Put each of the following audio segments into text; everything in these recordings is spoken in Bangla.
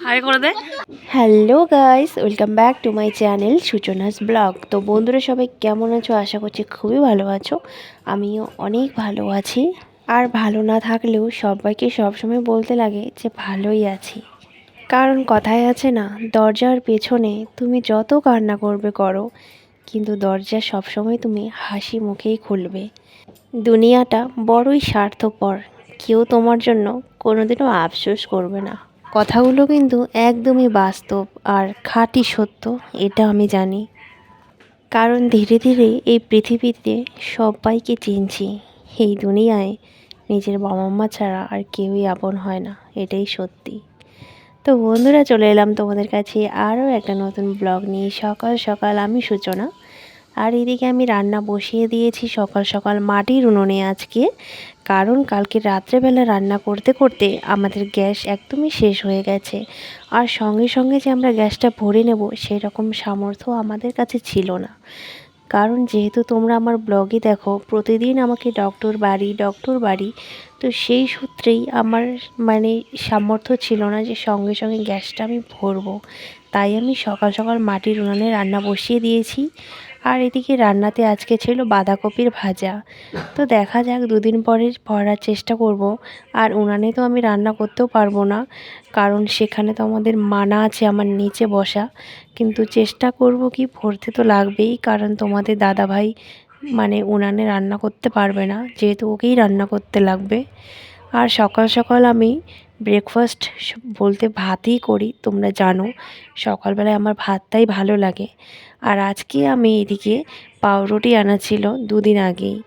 হাই করে দে। Hello guys, welcome back to my channel Suchana's vlog. তো বন্ধুরা সবাই কেমন আছো? আশা করছি খুবই ভালো আছো। আমিও অনেক ভালো আছি। আর ভালো না থাকলেও সবাইকে সবসময় বলতে লাগে যে ভালোই আছি। কারণ কথায় আছে না, দরজার পেছনে তুমি যত কান্না করবে করো, কিন্তু দরজা সবসময় তুমি হাসি মুখেই খুলবে। দুনিয়াটা বড়ই স্বার্থপর, কেউ তোমার জন্য কোনোদিনও আফসোস করবে না। কথাগুলো কিন্তু একদমই বাস্তব আর খাঁটি সত্য, এটা আমি জানি। কারণ ধীরে ধীরে এই পৃথিবীতে সবাইকে চিনছি। এই দুনিয়ায় নিজের বাবা মা ছাড়া আর কেউই আপন হয় না, এটাই সত্যি। তো বন্ধুরা, চলে এলাম তোমাদের কাছে আরও একটা নতুন ব্লগ নিয়ে। সকাল সকাল আমি সূচনা, আর এদিকে আমি রান্না বসিয়ে দিয়েছি সকাল সকাল মাটির উনুনে আজকে। কারণ কালকে রাত্রেবেলা রান্না করতে করতে আমাদের গ্যাস একদমই শেষ হয়ে গেছে। আর সঙ্গে সঙ্গে যে আমরা গ্যাসটা ভরে নেব সেই রকম সামর্থ্য আমাদের কাছে ছিল না। কারণ যেহেতু তোমরা আমার ব্লগে দেখো প্রতিদিন আমাকে ডক্টর বাড়ি, তো সেই সূত্রেই আমার সামর্থ্য ছিল না যে সঙ্গে সঙ্গে গ্যাসটা আমি ভরবো। তাই আমি সকাল সকাল মাটির উনুনে রান্না বসিয়ে দিয়েছি। আর এদিকে রান্নাতে আজকে ছিল বাঁধাকপির ভাজা। তো দেখা যাক, দুদিন পরে ভরার চেষ্টা করব। আর উনানে তো আমি রান্না করতেও পারবো না, কারণ সেখানে তো আমাদের মানা আছে আমার নিচে বসা। কিন্তু চেষ্টা করব কি, ভরতে তো লাগবেই, কারণ তোমাদের দাদাভাই উনানে রান্না করতে পারবে না, যেহেতু ওকেই রান্না করতে লাগবে। আর সকাল সকাল আমি ব্রেকফাস্ট বলতে ভাতই করি, তোমরা জানো সকালবেলায় আমার ভাতটাই ভালো লাগে। আর আজকে আমি এদিকে পাউরুটি আনা ছিল দুদিন আগেই,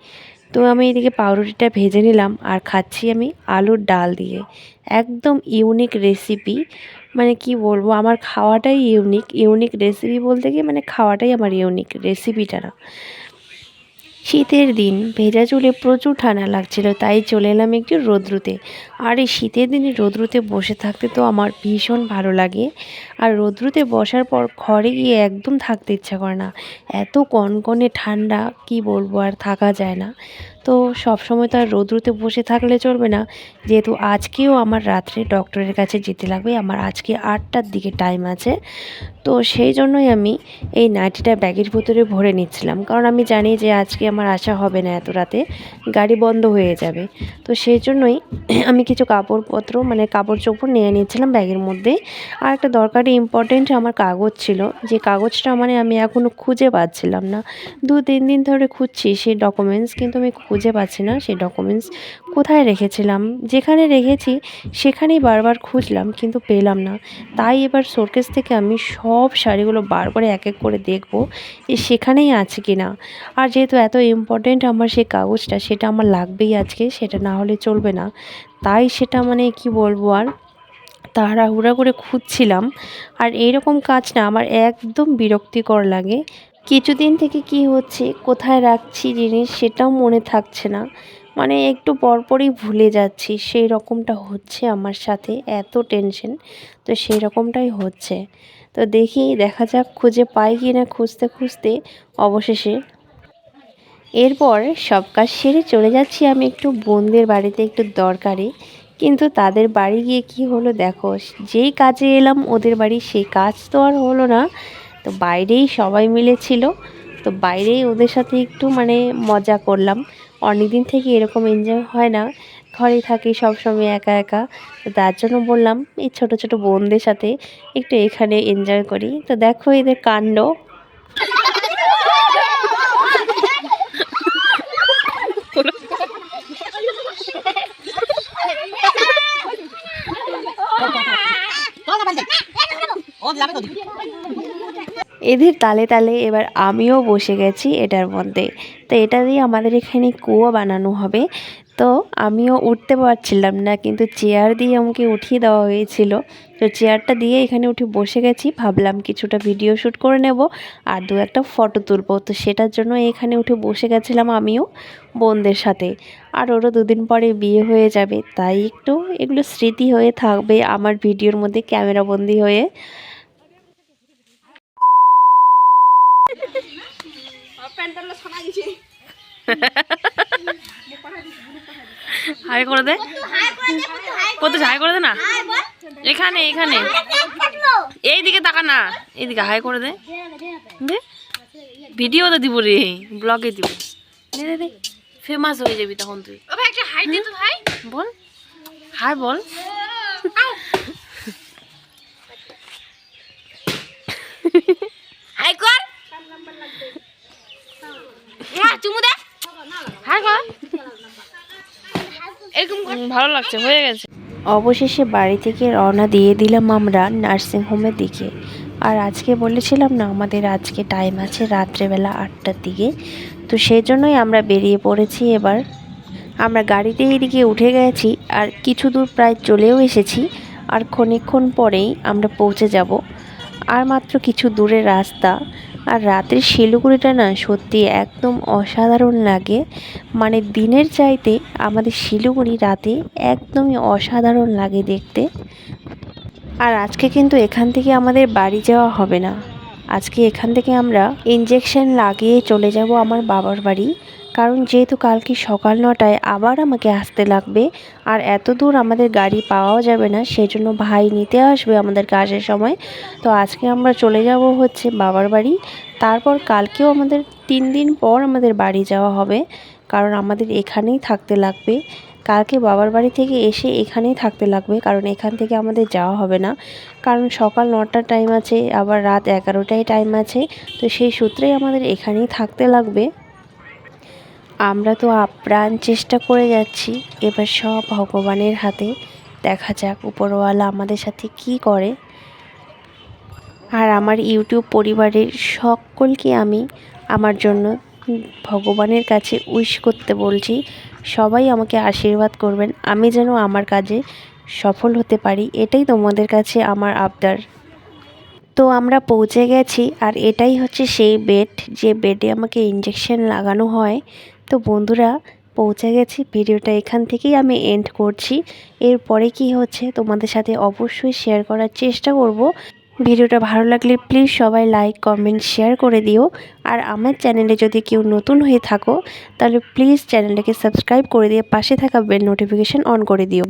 তো আমি এদিকে পাউরুটিটা ভেজে নিলাম আর খাচ্ছি আমি আলুর ডাল দিয়ে। একদম ইউনিক রেসিপি, কি বলবো, আমার খাওয়াটাই ইউনিক রেসিপি বলতে গিয়ে খাওয়াটাই আমার ইউনিক, রেসিপিটা না। শীতের দিন ভেজা চুলে প্রচুর ঠান্ডা লাগছিল, তাই চলে এলাম একটু রৌদ্রুতে। আর এই শীতের দিনে রৌদ্রুতে বসে থাকতে তো আমার ভীষণ ভালো লাগে। আর রৌদ্রুতে বসার পর ঘরে গিয়ে একদম থাকতে ইচ্ছা করে না, এত কনকনে ঠান্ডা, কি বলবো, আর থাকা যায় না। তো সবসময় তো আর রৌদ্রুতে বসে থাকলে চলবে না, যেহেতু আজকেও আমার রাত্রে ডক্টরের কাছে যেতে লাগবে। আমার আজকে 8টার দিকে টাইম আছে। তো সেই জন্যই আমি এই নাইটিটা ব্যাগের ভিতরে ভরে নিচ্ছিলাম, কারণ আমি জানি যে আজকে আমার আসা হবে না, এত রাতে গাড়ি বন্ধ হয়ে যাবে। তো সেই জন্যই আমি কিছু কাপড়পত্র কাপড় চোপড় নিয়ে নিচ্ছিলাম ব্যাগের মধ্যে। আর একটা দরকারি ইম্পর্টেন্ট আমার কাগজ ছিল, যে কাগজটা আমি এখনও খুঁজে পাচ্ছিলাম না। 2-3 দিন ধরে খুঁজছি সেই ডকুমেন্টস, কিন্তু আমি খুঁজে পাচ্ছি না সেই ডকুমেন্টস কোথায় রেখেছিলাম। যেখানে রেখেছি সেখানেই বারবার খুঁজলাম, কিন্তু পেলাম না। তাই এবার শোকেস থেকে আমি সব শাড়িগুলো বার করে এক এক করে দেখব যে সেখানেই আছে কি না। আর যেহেতু এত ইম্পর্টেন্ট আমার সেই কাগজটা, সেটা আমার লাগবেই আজকে, সেটা না হলে চলবে না। তাই সেটা কি বলবো, আর তাড়াহুড়া করে খুঁজছিলাম। আর এইরকম কাজ না আমার একদম বিরক্তিকর লাগে। কিছুদিন থেকে কি হচ্ছে, কোথায় রাখছি জিনিস সেটাও মনে থাকছে না, একটু পরপরই ভুলে যাচ্ছি, সেই রকমটা হচ্ছে আমার সাথে, এত টেনশন। তো সেই রকমটাই হচ্ছে। তো দেখা যাক খুঁজে পাই কি না। খুঁজতে খুঁজতে অবশেষে এরপর সব কাজ সেরে চলে যাচ্ছি আমি একটু বোনদের বাড়িতে, একটু দরকারে। কিন্তু তাদের বাড়ি গিয়ে কি হলো দেখো, যেই কাজে এলাম ওদের বাড়ি, সেই কাজ তো আর হলো না। তো বাইরেই সবাই মিলে ছিল, তো বাইরেই ওদের সাথে একটু মজা করলাম। অনেকদিন থেকে এরকম এনজয় হয় না, ঘরে থাকি সবসময় একা একা। তো তার জন্য বললাম এই ছোট ছোট বোনদের সাথে একটু এখানে এনজয় করি। তো দেখো এদের কাণ্ড। এদের তালে তালে এবার আমিও বসে গেছি এটার মধ্যে। তো এটা দিয়ে আমাদের এখানে কুয়ো বানানো হবে। তো আমিও উঠতে পারছিলাম না, কিন্তু চেয়ার দিয়ে আমাকে উঠিয়ে দেওয়া হয়েছিল। তো চেয়ারটা দিয়ে এখানে উঠে বসে গেছি, ভাবলাম কিছুটা ভিডিও শ্যুট করে নেব আর 2-একটা ফটো তুলবো। তো সেটার জন্য এখানে উঠে বসে গেছিলাম আমিও বোনদের সাথে। আর ওরও 2 দিন পরে বিয়ে হয়ে যাবে, তাই একটু এগুলো স্মৃতি হয়ে থাকবে আমার ভিডিওর মধ্যে ক্যামেরাবন্দি হয়ে। হাই করে দে, কত হাই করে দে না, এখানে এখানে এইদিকে তাকা না, এইদিকে হাই করে দে, ভিডিওতে দিব রে, ব্লগে দিব, দে দে দে, ফেমাস হয়ে যাবি তখন তুই। একটা হাই দে তো ভাই, বল হাই বল। হাই কর, চুমু দে, হাই কর, এরকম ভালো লাগছে, হয়ে গেছে। অবশেষে বাড়ি থেকে রওনা দিয়ে দিলাম আমরা নার্সিংহোমের দিকে। আর আজকে বলেছিলাম না আমাদের আজকে টাইম আছে রাত্রেবেলা 8টার দিকে, তো সেই জন্যই আমরা বেরিয়ে পড়েছি। এবার আমরা গাড়িতে এদিকে উঠে গেছি আর কিছু দূর প্রায় চলেও এসেছি, আর ক্ষণিক্ষণ পরেই আমরা পৌঁছে যাব। আর মাত্র কিছু দূরের রাস্তা। আর রাতের শিলিগুড়িটা না সত্যি একদম অসাধারণ লাগে, মানে দিনের চাইতে আমাদের শিলিগুড়ি রাতে একদমই অসাধারণ লাগে দেখতে। আর আজকে কিন্তু এখান থেকে আমাদের বাড়ি যাওয়া হবে না, আজকে এখান থেকে আমরা ইঞ্জেকশন লাগিয়ে চলে যাব আমার বাবার বাড়ি। কারণ যেহেতু কালকে সকাল 9টায় আবার আমাকে আসতে লাগবে, আর এত দূর আমাদের গাড়ি পাওয়াও যাবে না, সেজন্য ভাই নিতে আসবে আমাদের কাজের সময়। তো আজকে আমরা চলে যাব হচ্ছে বাবার বাড়ি, তারপর কালকেও আমাদের 3 দিন পর আমাদের বাড়ি যাওয়া হবে, কারণ আমাদের এখানেই থাকতে লাগবে। কালকে বাবার বাড়ি থেকে এসে এখানেই থাকতে লাগবে, কারণ এখান থেকে আমাদের যাওয়া হবে না, কারণ সকাল 9টার টাইম আছে, আবার রাত 11টায় টাইম আছে, তো সেই সূত্রেই আমাদের এখানেই থাকতে লাগবে। আমরা তো আপ্রাণ চেষ্টা করে যাচ্ছি, এবার সব ভগবানের হাতে, দেখা যাক উপরওয়ালা আমাদের সাথে কি করে। আর আমার ইউটিউব পরিবারের সকলকে আমি আমার জন্য ভগবানের কাছে উইশ করতে বলছি, সবাই আমাকে আশীর্বাদ করবেন, আমি যেন আমার কাজে সফল হতে পারি, এটাই তোমাদের কাছে আমার আবদার। তো আমরা পৌঁছে গেছি, আর এটাই হচ্ছে সেই বেড যে বেডে আমাকে ইঞ্জেকশন লাগানো হয়। তো বন্ধুরা পৌঁছে গেছি, ভিডিওটা এখান থেকেই আমি এন্ড করছি। এরপরে কি হচ্ছে তোমাদের সাথে অবশ্যই শেয়ার করার চেষ্টা করব। ভিডিওটা ভালো লাগলে প্লিজ সবাই লাইক কমেন্ট শেয়ার করে দিও। আর আমার চ্যানেলে যদি কেউ নতুন হয়ে থাকো তাহলে প্লিজ চ্যানেলটাকে সাবস্ক্রাইব করে দিয়ে পাশে থাকা বেল নোটিফিকেশান অন করে দিও।